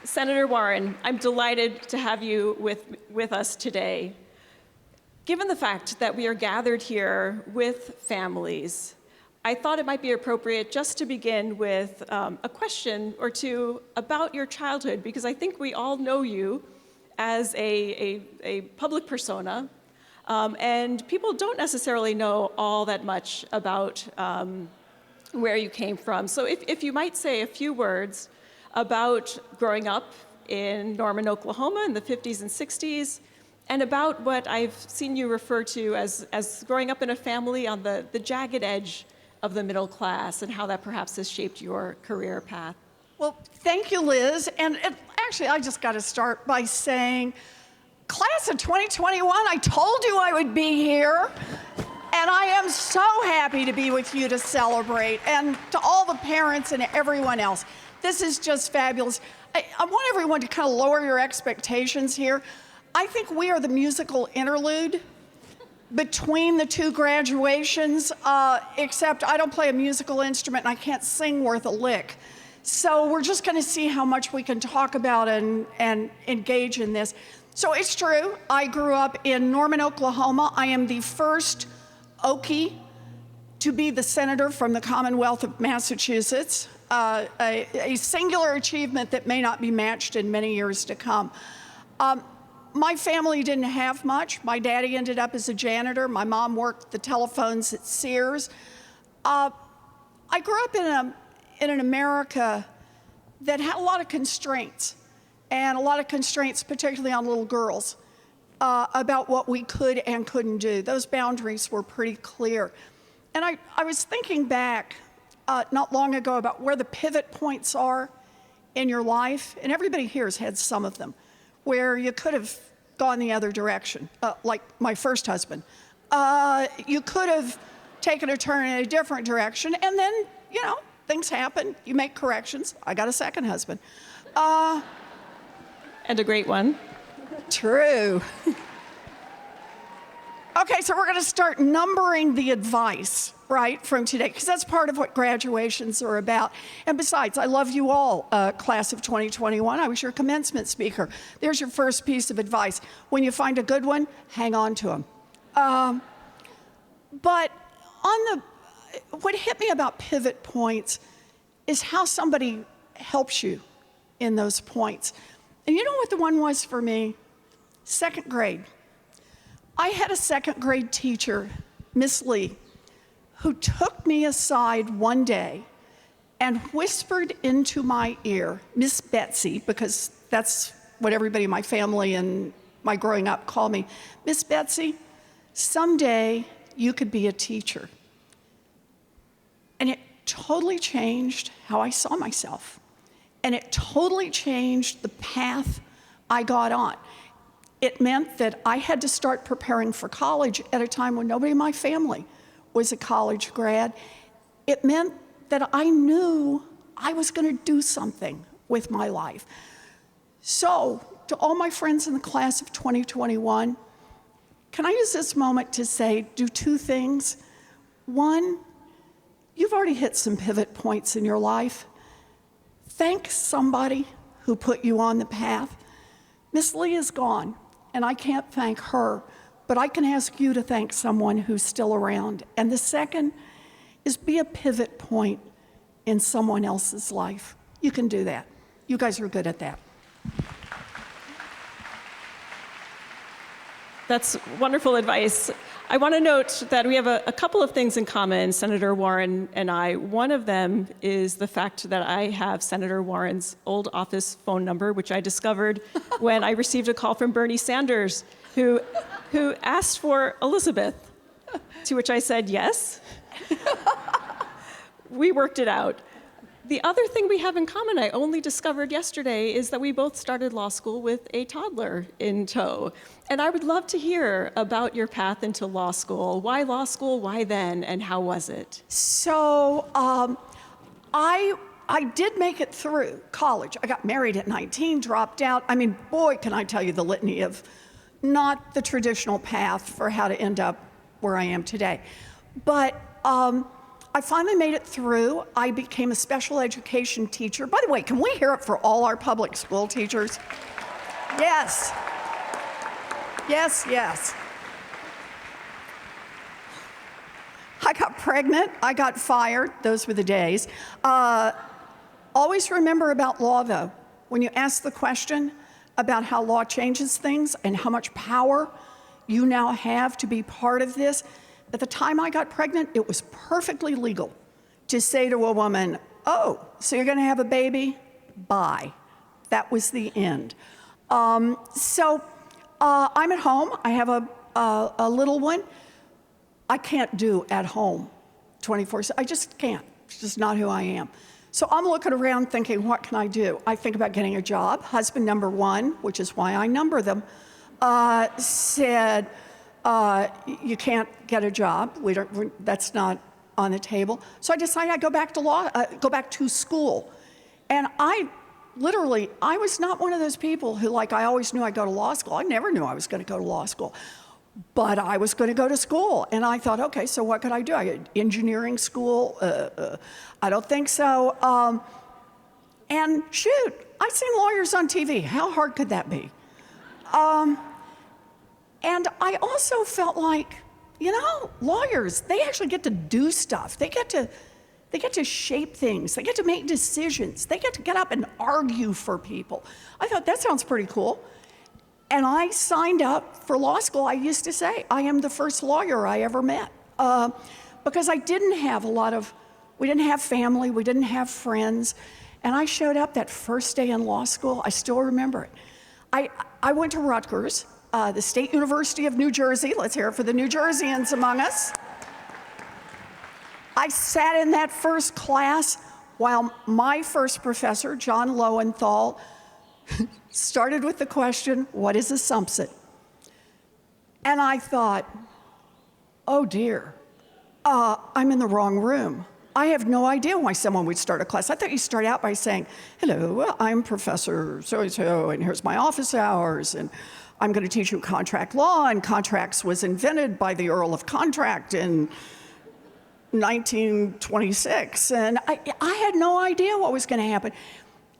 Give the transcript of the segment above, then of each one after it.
Senator Warren, I'm delighted to have you with us today. Given the fact that we are gathered here with families, I thought it might be appropriate just to begin with a question or two about your childhood, because I think we all know you as a public persona, and people don't necessarily know all that much about where you came from. So if you might say a few words about growing up in Norman, Oklahoma in the 50s and 60s, and about what I've seen you refer to as growing up in a family on the jagged edge of the middle class, and how that perhaps has shaped your career path. Well, thank you, Liz. And actually, I just got to start by saying, class of 2021, I told you I would be here. And I am so happy to be with you to celebrate, and to all the parents and everyone else. This is just fabulous. I want everyone to kind of lower your expectations here. I think we are the musical interlude between the two graduations, except I don't play a musical instrument and I can't sing worth a lick. So we're just gonna see how much we can talk about and engage in this. So it's true, I grew up in Norman, Oklahoma. I am the first Okie to be the senator from the Commonwealth of Massachusetts, a singular achievement that may not be matched in many years to come. My family didn't have much. My daddy ended up as a janitor. My mom worked the telephones at Sears. I grew up in an America that had a lot of constraints, and a lot of constraints particularly on little girls, about what we could and couldn't do. Those boundaries were pretty clear. And I was thinking back not long ago about where the pivot points are in your life, and everybody here has had some of them, where you could have gone the other direction, like my first husband. You could have taken a turn in a different direction, and then, you know, things happen, you make corrections. I got a second husband. And a great one. True. Okay, so we're gonna start numbering the advice, right, from today, because that's part of what graduations are about. And besides, I love you all, class of 2021. I was your commencement speaker. There's your first piece of advice. When you find a good one, hang on to them. But what hit me about pivot points is how somebody helps you in those points. And you know what the one was for me? Second grade. I had a second grade teacher, Miss Lee, who took me aside one day and whispered into my ear, Miss Betsy, because that's what everybody in my family and my growing up called me, Miss Betsy, someday you could be a teacher. And it totally changed how I saw myself. And it totally changed the path I got on. It meant that I had to start preparing for college at a time when nobody in my family was a college grad. It meant that I knew I was gonna do something with my life. So, to all my friends in the class of 2021, can I use this moment to say, do two things? One, you've already hit some pivot points in your life. Thank somebody who put you on the path. Miss Lee is gone, and I can't thank her, but I can ask you to thank someone who's still around. And the second is be a pivot point in someone else's life. You can do that. You guys are good at that. That's wonderful advice. I want to note that we have a couple of things in common, Senator Warren and I. One of them is the fact that I have Senator Warren's old office phone number, which I discovered when I received a call from Bernie Sanders, who asked for Elizabeth, to which I said yes. We worked it out. The other thing we have in common, I only discovered yesterday, is that we both started law school with a toddler in tow. And I would love to hear about your path into law school. Why law school, why then, and how was it? So I did make it through college. I got married at 19, dropped out. I mean, boy, can I tell you the litany of not the traditional path for how to end up where I am today. But I finally made it through. I became a special education teacher. By the way, can we hear it for all our public school teachers? Yes. Yes, yes. I got pregnant, I got fired, those were the days. Always remember about law though. When you ask the question about how law changes things and how much power you now have to be part of this, at the time I got pregnant, it was perfectly legal to say to a woman, oh, so you're gonna have a baby? Bye. That was the end. I'm at home, I have a little one. I can't do at home 24/7. I just can't. It's just not who I am. So I'm looking around thinking, what can I do? I think about getting a job. Husband number one, which is why I number them, said, you can't get a job. That's not on the table. So I decided I'd go back to school. And I was not one of those people who, like, I always knew I'd go to law school. I never knew I was going to go to law school. But I was going to go to school, and I thought, okay, so what could I do? I had engineering school. I don't think so. And shoot, I've seen lawyers on TV. How hard could that be? And I also felt like, lawyers, they actually get to do stuff. They get to shape things. They get to make decisions. They get to get up and argue for people. I thought, that sounds pretty cool. And I signed up for law school. I used to say, I am the first lawyer I ever met. Because I didn't have we didn't have family, we didn't have friends. And I showed up that first day in law school. I still remember it. I went to Rutgers, the State University of New Jersey. Let's hear it for the New Jerseyans among us. I sat in that first class while my first professor, John Lowenthal, started with the question, what is assumption? And I thought, oh dear, I'm in the wrong room. I have no idea why someone would start a class. I thought you start out by saying, hello, I'm Professor so-and-so, and here's my office hours, and I'm going to teach you contract law, and contracts was invented by the Earl of Contract in 1926, and I had no idea what was going to happen.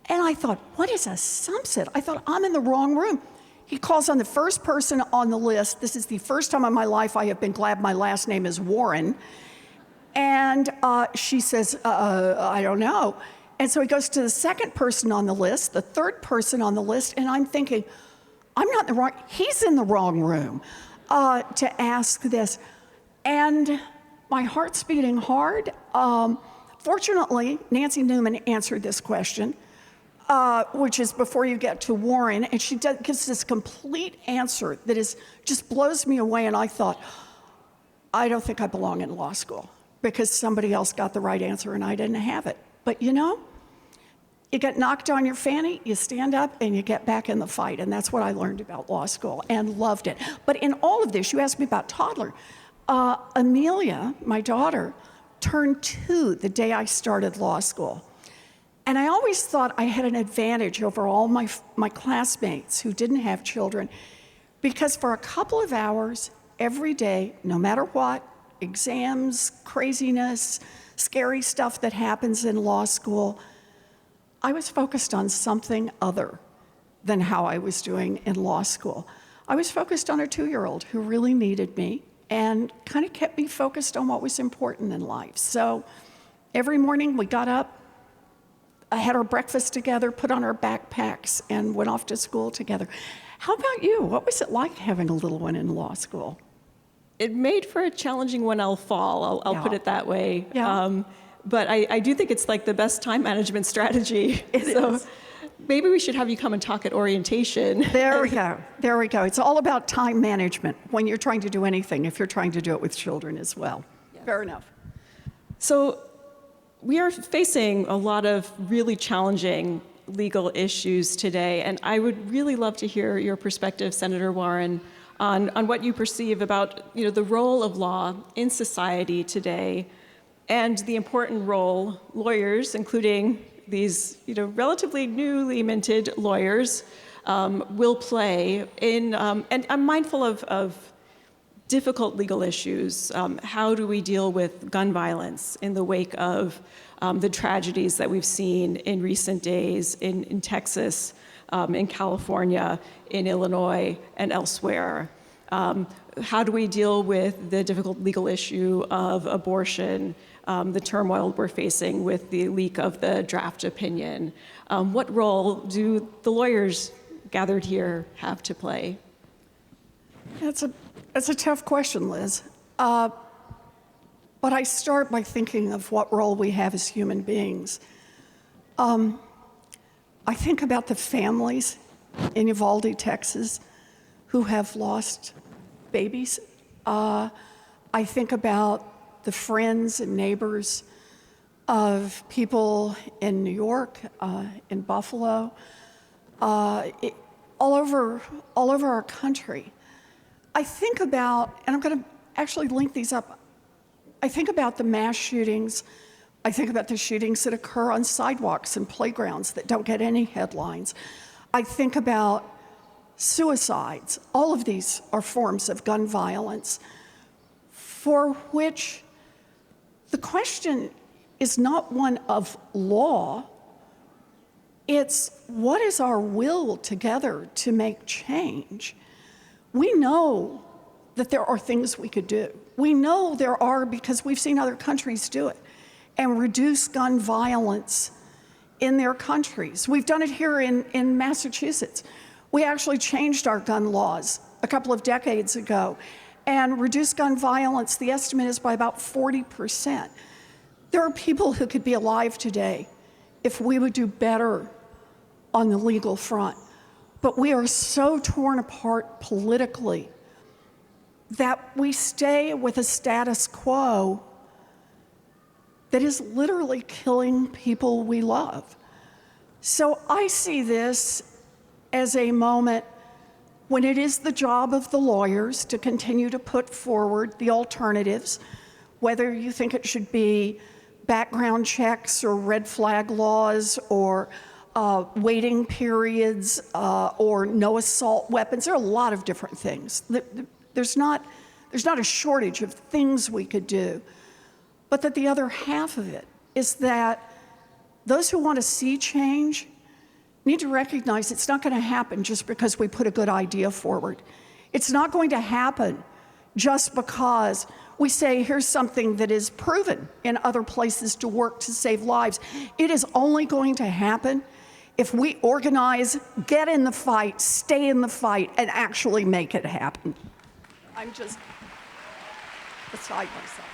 And I thought, what is assumption? I thought, I'm in the wrong room. He calls on the first person on the list. This is the first time in my life I have been glad my last name is Warren. And she says, I don't know. And so he goes to the second person on the list, the third person on the list, and I'm thinking, I'm not in the wrong, he's in the wrong room to ask this. And my heart's beating hard. Fortunately, Nancy Newman answered this question, which is before you get to Warren, and she gives this complete answer that just blows me away, and I thought, I don't think I belong in law school because somebody else got the right answer and I didn't have it. But you get knocked on your fanny, you stand up, and you get back in the fight, and that's what I learned about law school and loved it. But in all of this, you asked me about toddler. Amelia, my daughter, turned 2 the day I started law school. And I always thought I had an advantage over all my classmates who didn't have children, because for a couple of hours every day, no matter what, exams, craziness, scary stuff that happens in law school, I was focused on something other than how I was doing in law school. I was focused on a 2-year-old who really needed me and kind of kept me focused on what was important in life. So every morning we got up, had our breakfast together, put on our backpacks, and went off to school together. How about you? What was it like having a little one in law school? It made for a challenging one, I'll Yeah. put it that way. Yeah. But I do think it's like the best time management strategy. It is. Maybe we should have you come and talk at orientation. There we go. There we go. It's all about time management when you're trying to do anything, if you're trying to do it with children as well. Yes. Fair enough. So we are facing a lot of really challenging legal issues today, and I would really love to hear your perspective, Senator Warren, on what you perceive about the role of law in society today and the important role lawyers, including these relatively newly minted lawyers, will play in, and I'm mindful of difficult legal issues. How do we deal with gun violence in the wake of the tragedies that we've seen in recent days in Texas, in California, in Illinois, and elsewhere? How do we deal with the difficult legal issue of abortion, the turmoil we're facing with the leak of the draft opinion? What role do the lawyers gathered here have to play? That's a tough question, Liz. But I start by thinking of what role we have as human beings. I think about the families in Uvalde, Texas, who have lost babies. I think about the friends and neighbors of people in New York, in Buffalo, all over our country. I think about, and I'm going to actually link these up, I think about the mass shootings. I think about the shootings that occur on sidewalks and playgrounds that don't get any headlines. I think about suicides. All of these are forms of gun violence for which the question is not one of law. It's what is our will together to make change? We know that there are things we could do. We know there are because we've seen other countries do it and reduce gun violence in their countries. We've done it here in Massachusetts. We actually changed our gun laws a couple of decades ago and reduced gun violence, the estimate is by about 40%. There are people who could be alive today if we would do better on the legal front. But we are so torn apart politically that we stay with a status quo that is literally killing people we love. So I see this as a moment when it is the job of the lawyers to continue to put forward the alternatives, whether you think it should be background checks or red flag laws or waiting periods or no assault weapons. There are a lot of different things. There's not a shortage of things we could do, but that the other half of it is that those who want to see change need to recognize it's not going to happen just because we put a good idea forward. It's not going to happen just because we say, here's something that is proven in other places to work to save lives. It is only going to happen if we organize, get in the fight, stay in the fight, and actually make it happen. I'm just beside myself.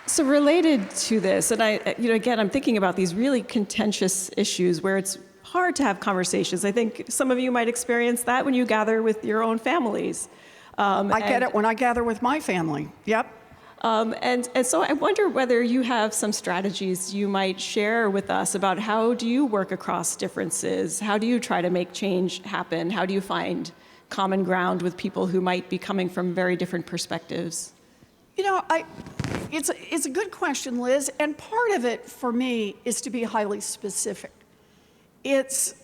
So related to this, and again, I'm thinking about these really contentious issues where it's hard to have conversations. I think some of you might experience that when you gather with your own families. I get it when I gather with my family. Yep. And so I wonder whether you have some strategies you might share with us about how do you work across differences? How do you try to make change happen? How do you find common ground with people who might be coming from very different perspectives? You know, it's a good question, Liz, and part of it for me is to be highly specific. It's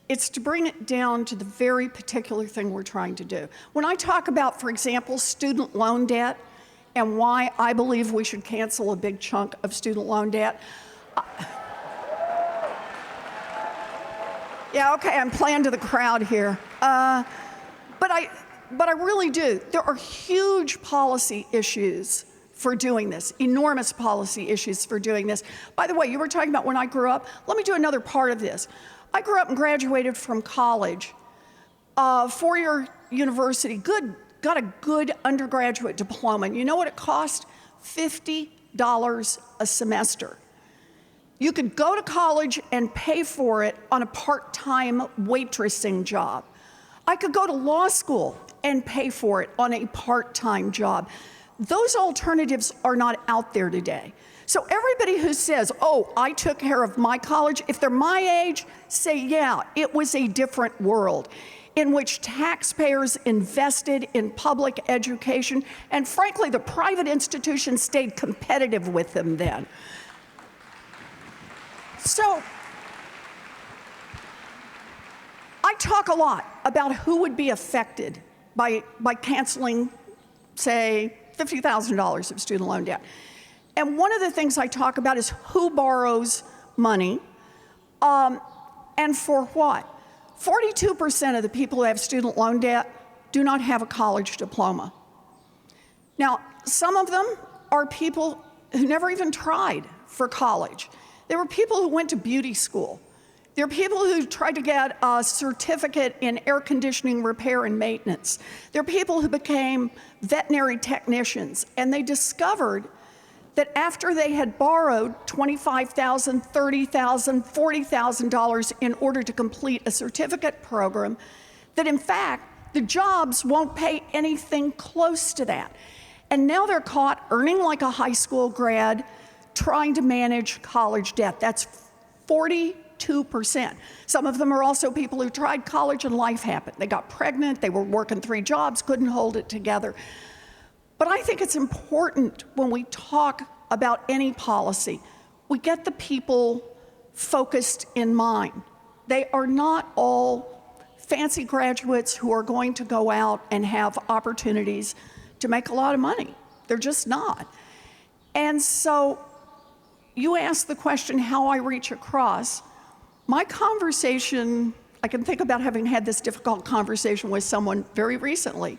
to bring it down to the very particular thing we're trying to do. When I talk about, for example, student loan debt and why I believe we should cancel a big chunk of student loan debt, yeah, okay, I'm playing to the crowd here. But I really do. There are huge policy issues for doing this, enormous policy issues for doing this. By the way, you were talking about when I grew up. Let me do another part of this. I grew up and graduated from college, four-year university, got a good undergraduate diploma. And you know what it cost? $50 a semester. You could go to college and pay for it on a part-time waitressing job. I could go to law school and pay for it on a part-time job. Those alternatives are not out there today. So everybody who says, oh, I took care of my college, if they're my age, say, yeah, it was a different world in which taxpayers invested in public education, and frankly, the private institutions stayed competitive with them then. So I talk a lot about who would be affected by canceling, say, $50,000 of student loan debt. And one of the things I talk about is who borrows money and for what. 42% of the people who have student loan debt do not have a college diploma. Now, some of them are people who never even tried for college. There were people who went to beauty school. There are people who tried to get a certificate in air conditioning repair and maintenance. There are people who became veterinary technicians, and they discovered that after they had borrowed $25,000, $30,000, $40,000 in order to complete a certificate program, that in fact, the jobs won't pay anything close to that. And now they're caught earning like a high school grad, trying to manage college debt. That's 42%. Some of them are also people who tried college and life happened. They got pregnant, they were working 3 jobs, couldn't hold it together. But I think it's important when we talk about any policy, we get the people focused in mind. They are not all fancy graduates who are going to go out and have opportunities to make a lot of money. They're just not. And so you asked the question how I reach across. My conversation, I can think about having had this difficult conversation with someone very recently,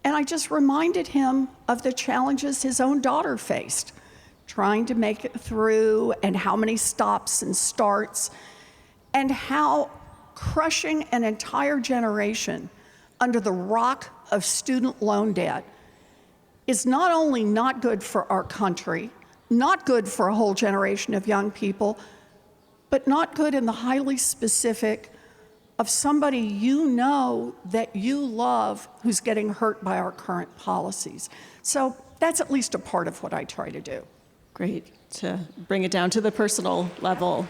and I just reminded him of the challenges his own daughter faced, trying to make it through, and how many stops and starts, and how crushing an entire generation under the rock of student loan debt is not only not good for our country, not good for a whole generation of young people, but not good in the highly specific of somebody you know that you love who's getting hurt by our current policies. So that's at least a part of what I try to do. Great, to bring it down to the personal level.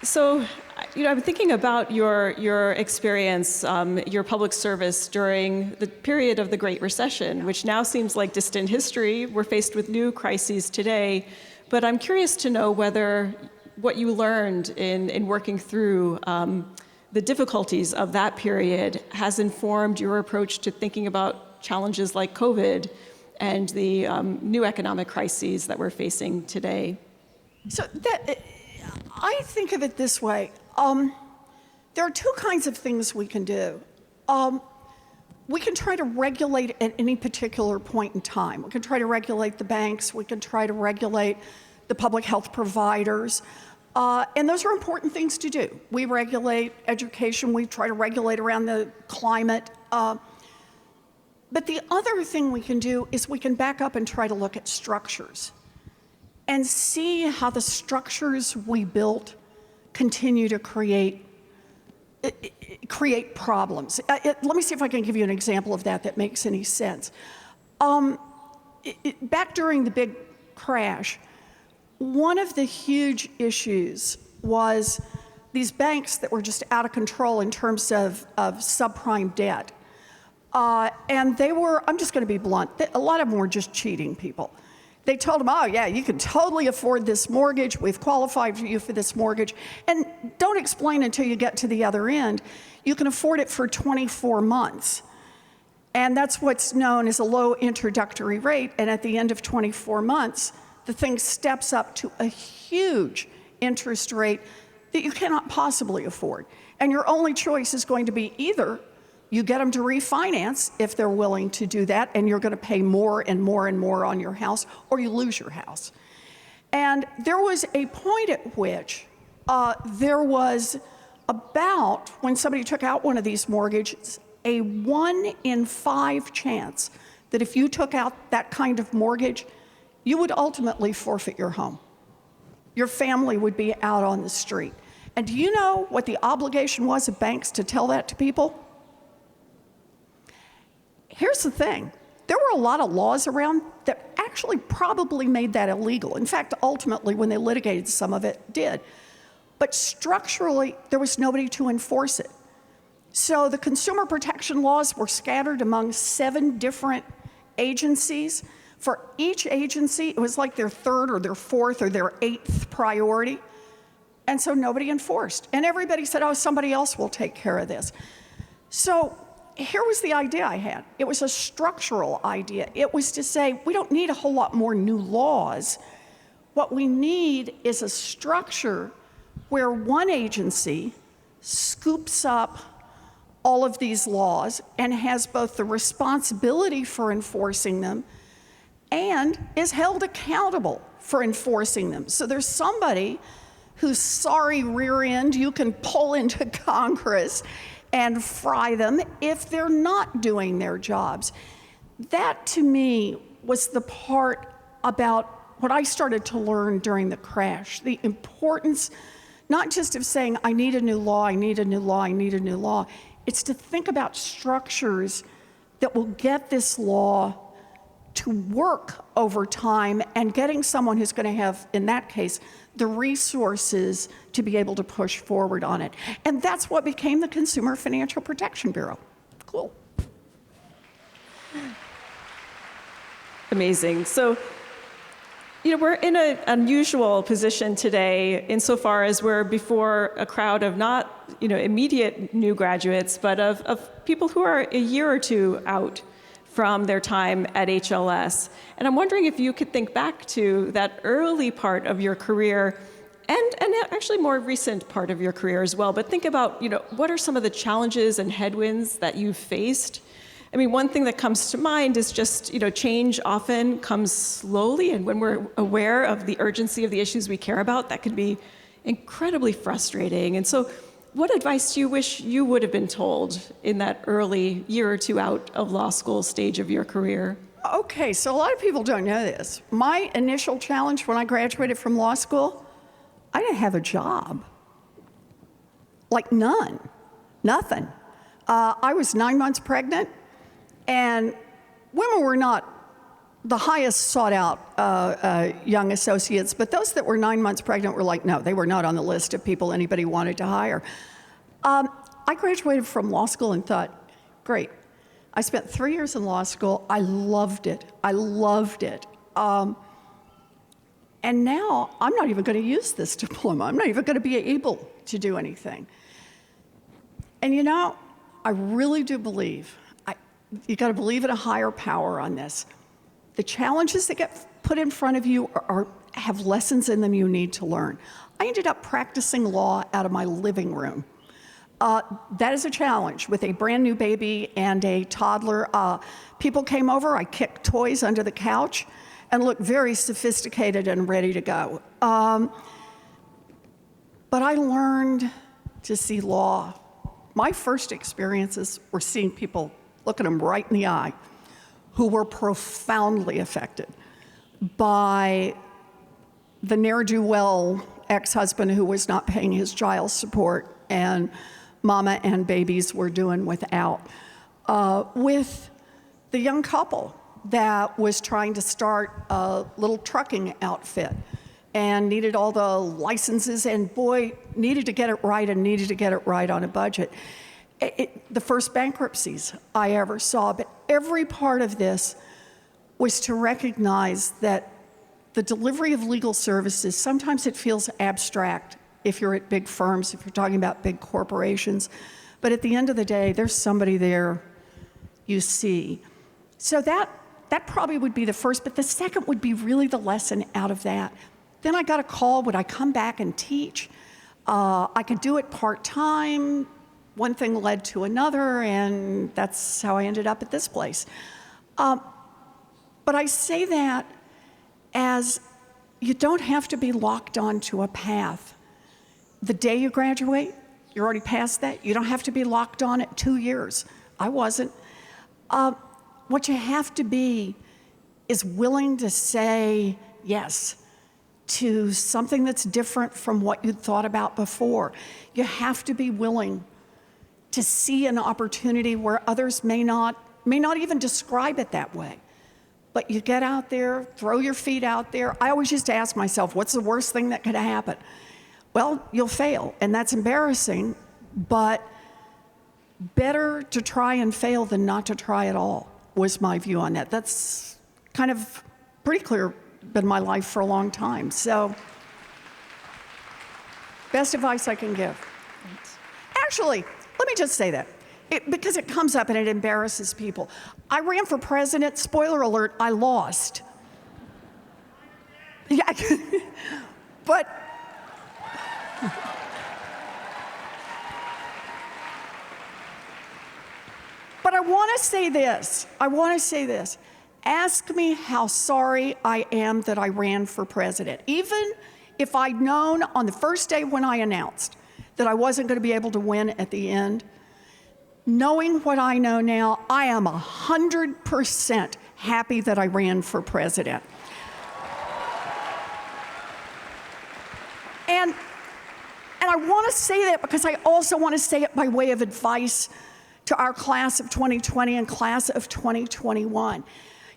So, I'm thinking about your experience, your public service during the period of the Great Recession, which now seems like distant history. We're faced with new crises today, but I'm curious to know whether what you learned in working through the difficulties of that period has informed your approach to thinking about challenges like COVID and the new economic crises that we're facing today. So I think of it this way. There are 2 kinds of things we can do. We can try to regulate at any particular point in time. We can try to regulate the banks. We can try to regulate the public health providers. And those are important things to do. We regulate education. We try to regulate around the climate. But the other thing we can do is we can back up and try to look at structures and see how the structures we built continue to create problems. Let me see if I can give you an example of that makes any sense. Back during the big crash, one of the huge issues was these banks that were just out of control in terms of subprime debt. And they were, I'm just going to be blunt, a lot of them were just cheating people. They told them, oh yeah, you can totally afford this mortgage. We've qualified you for this mortgage. And don't explain until you get to the other end. You can afford it for 24 months. And that's what's known as a low introductory rate. And at the end of 24 months, the thing steps up to a huge interest rate that you cannot possibly afford. And your only choice is going to be either you get them to refinance if they're willing to do that, and you're going to pay more and more and more on your house, or you lose your house. And there was a point at which there was about, when somebody took out one of these mortgages, a 1 in 5 chance that if you took out that kind of mortgage, you would ultimately forfeit your home. Your family would be out on the street. And do you know what the obligation was of banks to tell that to people? Here's the thing. There were a lot of laws around that actually probably made that illegal. In fact, ultimately, when they litigated, some of it did. But structurally, there was nobody to enforce it. So the consumer protection laws were scattered among 7 different agencies. For each agency, it was like their 3rd or their 4th or their 8th priority. And so nobody enforced. And everybody said, oh, somebody else will take care of this. So here was the idea I had. It was a structural idea. It was to say, we don't need a whole lot more new laws. What we need is a structure where one agency scoops up all of these laws and has both the responsibility for enforcing them and is held accountable for enforcing them. So there's somebody whose sorry rear end you can pull into Congress and fry them if they're not doing their jobs. That, to me, was the part about what I started to learn during the crash, the importance not just of saying, I need a new law, I need a new law, I need a new law. It's to think about structures that will get this law to work over time and getting someone who's going to have, in that case, the resources to be able to push forward on it. And that's what became the Consumer Financial Protection Bureau. Cool. Amazing. So, we're in an unusual position today insofar as we're before a crowd of not, immediate new graduates, but of people who are a year or two out from their time at HLS. And I'm wondering if you could think back to that early part of your career and actually more recent part of your career as well, but think about, what are some of the challenges and headwinds that you've faced? I mean, one thing that comes to mind is just, change often comes slowly, and when we're aware of the urgency of the issues we care about, that can be incredibly frustrating. And so what advice do you wish you would have been told in that early year or two out of law school stage of your career? Okay, so a lot of people don't know this. My initial challenge when I graduated from law school, I didn't have a job. Like none, nothing. I was 9 months pregnant, and women were not the highest sought out young associates, but those that were 9 months pregnant were like, no, they were not on the list of people anybody wanted to hire. I graduated from law school and thought, great. I spent 3 years in law school. I loved it. I loved it. And now I'm not even going to use this diploma. I'm not even going to be able to do anything. And I really do believe, you got to believe in a higher power on this. The challenges that get put in front of you have lessons in them you need to learn. I ended up practicing law out of my living room. That is a challenge with a brand new baby and a toddler. People came over, I kicked toys under the couch and looked very sophisticated and ready to go. But I learned to see law. My first experiences were seeing people, looking them right in the eye, who were profoundly affected by the ne'er-do-well ex-husband who was not paying his child support and mama and babies were doing without. With the young couple that was trying to start a little trucking outfit and needed all the licenses and, boy, needed to get it right and needed to get it right on a budget. The first bankruptcies I ever saw, but every part of this was to recognize that the delivery of legal services, sometimes it feels abstract if you're at big firms, if you're talking about big corporations, but at the end of the day, there's somebody there you see. So that probably would be the first, but the second would be really the lesson out of that. Then I got a call, would I come back and teach? I could do it part-time. One thing led to another, and that's how I ended up at this place. But I say that as you don't have to be locked onto a path. The day you graduate, you're already past that. You don't have to be locked on it 2 years. I wasn't. What you have to be is willing to say yes to something that's different from what you'd thought about before. You have to be willing to see an opportunity where others may not even describe it that way. But you get out there, throw your feet out there. I always used to ask myself, what's the worst thing that could happen? Well, you'll fail, and that's embarrassing, but better to try and fail than not to try at all, was my view on that. That's kind of pretty clear, been my life for a long time. So, best advice I can give. Actually, let me just say that. because it comes up and it embarrasses people. I ran for president, spoiler alert, I lost. Yeah, but I want to say this. Ask me how sorry I am that I ran for president. Even if I'd known on the first day when I announced that I wasn't going to be able to win at the end, knowing what I know now, I am 100% happy that I ran for president. And I want to say that because I also want to say it by way of advice to our class of 2020 and class of 2021.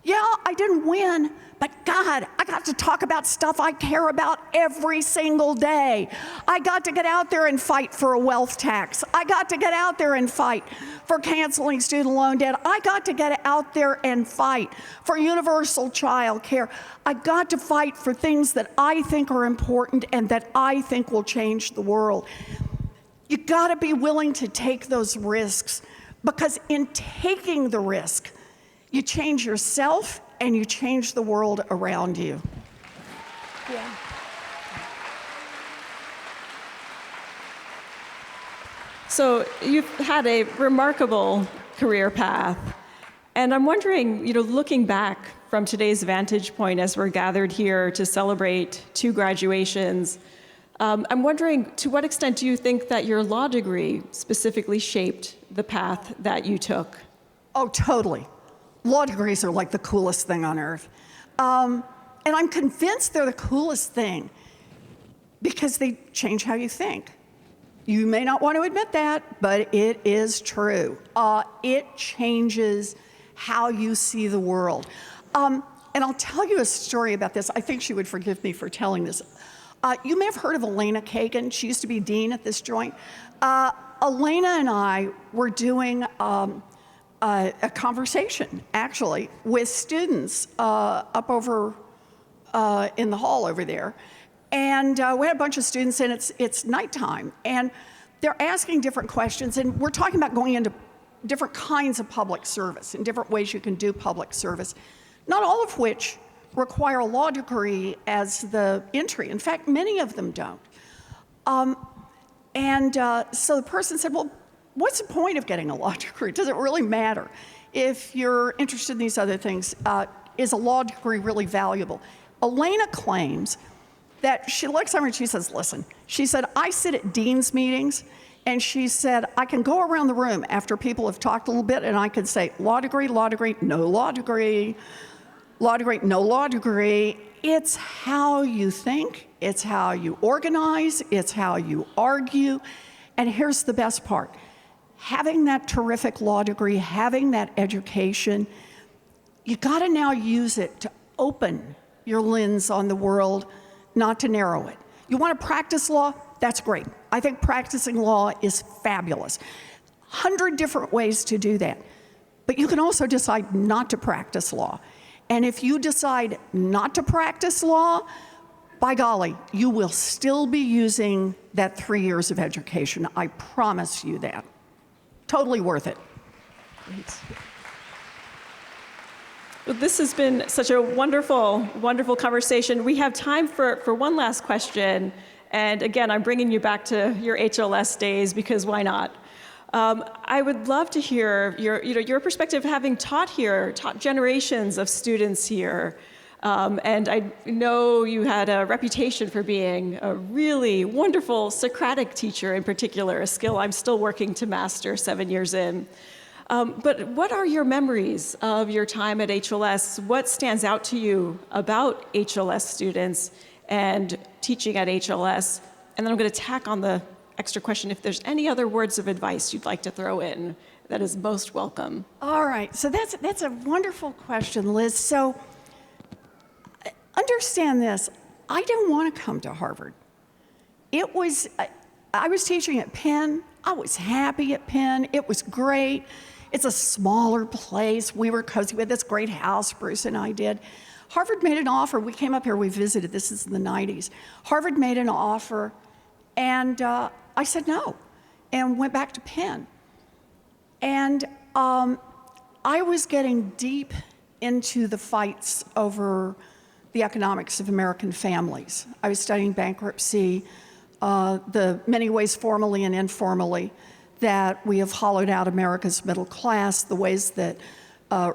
Yeah, I didn't win, but God, I got to talk about stuff I care about every single day. I got to get out there and fight for a wealth tax. I got to get out there and fight for canceling student loan debt. I got to get out there and fight for universal child care. I got to fight for things that I think are important and that I think will change the world. You got to be willing to take those risks, because in taking the risk, you change yourself and you change the world around you. Yeah. So you've had a remarkable career path. And I'm wondering, looking back from today's vantage point as we're gathered here to celebrate 2 graduations, I'm wondering, to what extent do you think that your law degree specifically shaped the path that you took? Oh, totally. Law degrees are like the coolest thing on earth. And I'm convinced they're the coolest thing because they change how you think. You may not want to admit that, but it is true. It changes how you see the world. And I'll tell you a story about this. I think she would forgive me for telling this. You may have heard of Elena Kagan. She used to be dean at this joint. Elena and I were doing a conversation, actually, with students up over in the hall over there. And we had a bunch of students, and it's nighttime. And they're asking different questions, and we're talking about going into different kinds of public service and different ways you can do public service, not all of which require a law degree as the entry. In fact, many of them don't. So the person said, well, what's the point of getting a law degree? Does it really matter? If you're interested in these other things, is a law degree really valuable? Elena claims that she looks over and she says, listen, she said, I sit at dean's meetings, and she said, I can go around the room after people have talked a little bit, and I can say, law degree, no law degree, law degree, no law degree. It's how you think, it's how you organize, it's how you argue. And here's the best part. Having that terrific law degree, having that education, you gotta now use it to open your lens on the world, not to narrow it. You wanna practice law? That's great. I think practicing law is fabulous. 100 different ways to do that. But you can also decide not to practice law. And if you decide not to practice law, by golly, you will still be using that 3 years of education. I promise you that. Totally worth it. Well, this has been such a wonderful, wonderful conversation. We have time for one last question. And again, I'm bringing you back to your HLS days, because why not? I would love to hear your perspective, having taught here, taught generations of students here. And I know you had a reputation for being a really wonderful Socratic teacher in particular, a skill I'm still working to master 7 years in. But what are your memories of your time at HLS? What stands out to you about HLS students and teaching at HLS? And then I'm going to tack on the extra question if there's any other words of advice you'd like to throw in. That is most welcome. All right, so that's a wonderful question, Liz. So understand this, I didn't want to come to Harvard. I was teaching at Penn. I was happy at Penn. It was great. It's a smaller place. We were cozy. We had this great house, Bruce and I did. Harvard made an offer. We came up here, we visited. This is in the 90s. Harvard made an offer, and I said no, and went back to Penn. And I was getting deep into the fights over the economics of American families. I was studying bankruptcy, the many ways formally and informally that we have hollowed out America's middle class, the ways that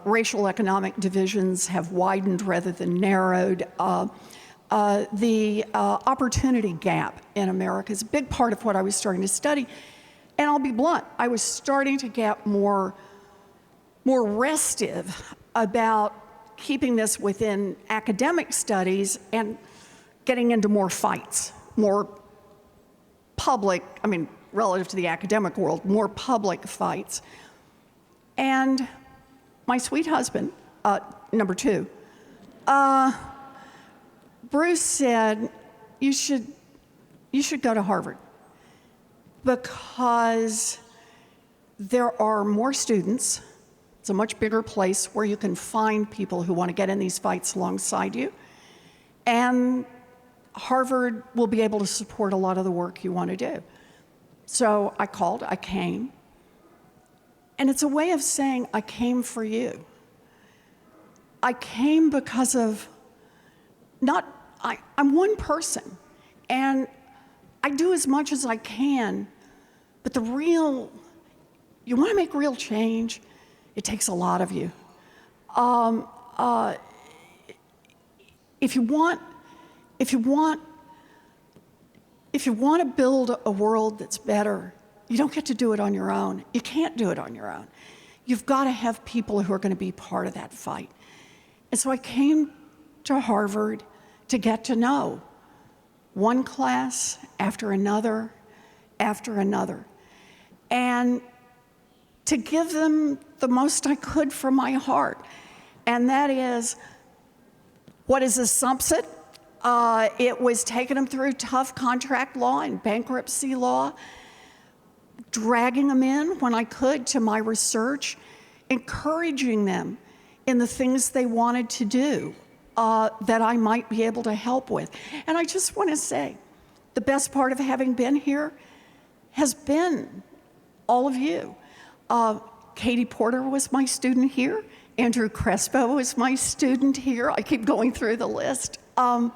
racial economic divisions have widened rather than narrowed. The opportunity gap in America is a big part of what I was starting to study. And I'll be blunt, I was starting to get more restive about keeping this within academic studies and getting into more fights, more public, I mean, relative to the academic world, more public fights. And my sweet husband, number two, Bruce said, you should go to Harvard because there are more students. It's a much bigger place where you can find people who want to get in these fights alongside you. And Harvard will be able to support a lot of the work you want to do. So I called, I came. And it's a way of saying, I came for you. I came because of I'm one person, and I do as much as I can, but you want to make real change, it takes a lot of you. If you want to build a world that's better, you don't get to do it on your own. You can't do it on your own. You've got to have people who are going to be part of that fight. And so I came to Harvard to get to know one class after another, and to give them the most I could from my heart. And that is, what is a subset? It was taking them through tough contract law and bankruptcy law, dragging them in when I could to my research, encouraging them in the things they wanted to do that I might be able to help with. And I just want to say, the best part of having been here has been all of you. Katie Porter was my student here. Andrew Crespo was my student here. I keep going through the list. I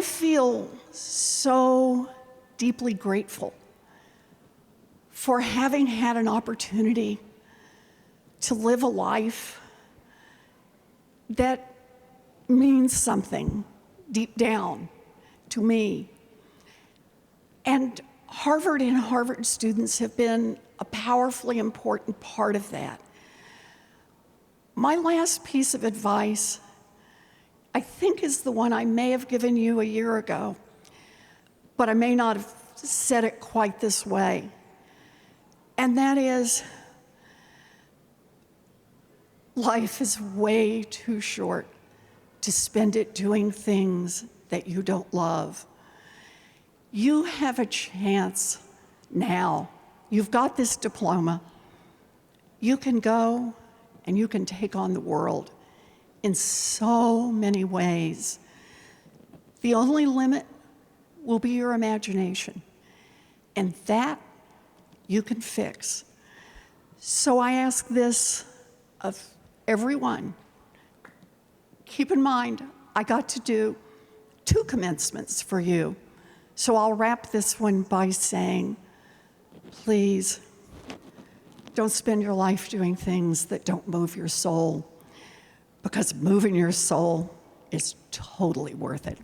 feel so deeply grateful for having had an opportunity to live a life that means something deep down to me. And Harvard and Harvard students have been a powerfully important part of that. My last piece of advice, I think, is the one I may have given you a year ago, but I may not have said it quite this way. And that is, life is way too short to spend it doing things that you don't love. You have a chance now. You've got this diploma. You can go and you can take on the world in so many ways. The only limit will be your imagination, and that you can fix. So I ask this of everyone. Keep in mind, I got to do 2 commencements for you. So I'll wrap this one by saying, please, don't spend your life doing things that don't move your soul, because moving your soul is totally worth it.